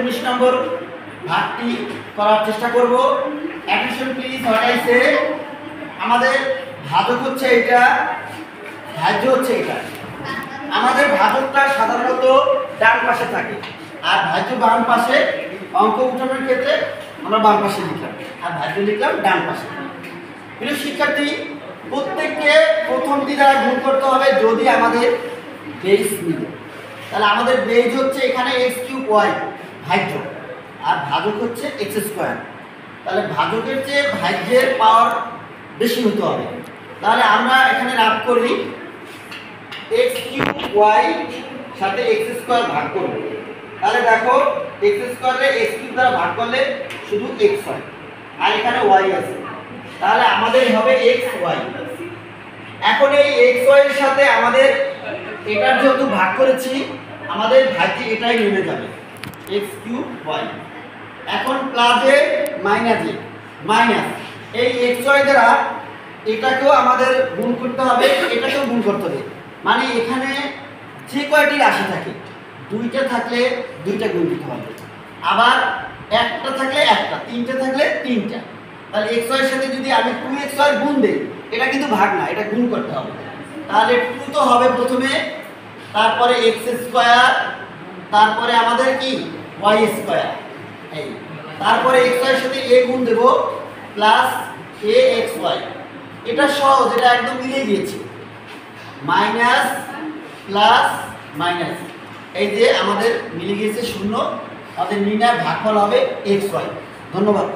19 নম্বর ভাগটি করার চেষ্টা করব। Attention please, what I say. আমাদের ভাজক হচ্ছে এটা, ভাজ্য হচ্ছে এটা। আমাদের ভাজকটা সাধারণত ডান পাশে থাকে আর ভাজ্য বাম পাশে। অঙ্ক উঠানোর ক্ষেত্রে আমরা বাম পাশে লিখলাম আর ভাজ্য লিখলাম ডান পাশে। প্রিয় শিক্ষার্থী, প্রত্যেককে প্রথম দ্বারা গুণ করতে হবে যদি আমাদের বেস মিলে। তাহলে আমাদের বেস হচ্ছে এখানে x³ ভাজ্য আর ভাজক হচ্ছে x²। তাহলে ভাজকের চেয়ে ভাজ্যের পাওয়ার বেশি হতে হবে। তাহলে আমরা এখানে রাব করি x³ সাথে x² ভাগ করব। তাহলে দেখো x² রে x³ দ্বারা ভাগ করলে শুধু x হয় আর এখানে y আছে। তাহলে আমাদের হবে xy। এখন এই xy এর সাথে আমাদের এটার যেহেতু ভাগ করেছি আমাদের ভাজ্যে এটাই নেমে যাবে x³ এখন প্লাসে মাইনাসে মাইনাস এই xy দ্বারা এটাকেও আমাদের গুণ করতে হবে, এটাকেও গুণ করতে হবে। মানে এখানে যে কয়টি রাশি থাকে দুইটা থাকলে দুইটা গুণ দিতে হবে, আবার একটা থাকলে একটা, তিনটা থাকলে তিনটা। তাহলে xy এর সাথে যদি আমি 2xy গুণ দেই, এটা কিন্তু ভাগ না, এটা গুণ করতে হবে। তাহলে 2 তো হবে প্রথমে, তারপরে x², তারপরে আমাদের কি y², এই তারপরে xy এর সাথে a গুণ দেব প্লাস axy। এটা সহজ, এটা একদম মিলিয়ে দিয়েছি। মাইনাস প্লাস মাইনাস, এই যে আমাদের মিলে গিয়েছে শূন্য। আমাদের নির্ণয় ভাগফল হবে xy। ধন্যবাদ।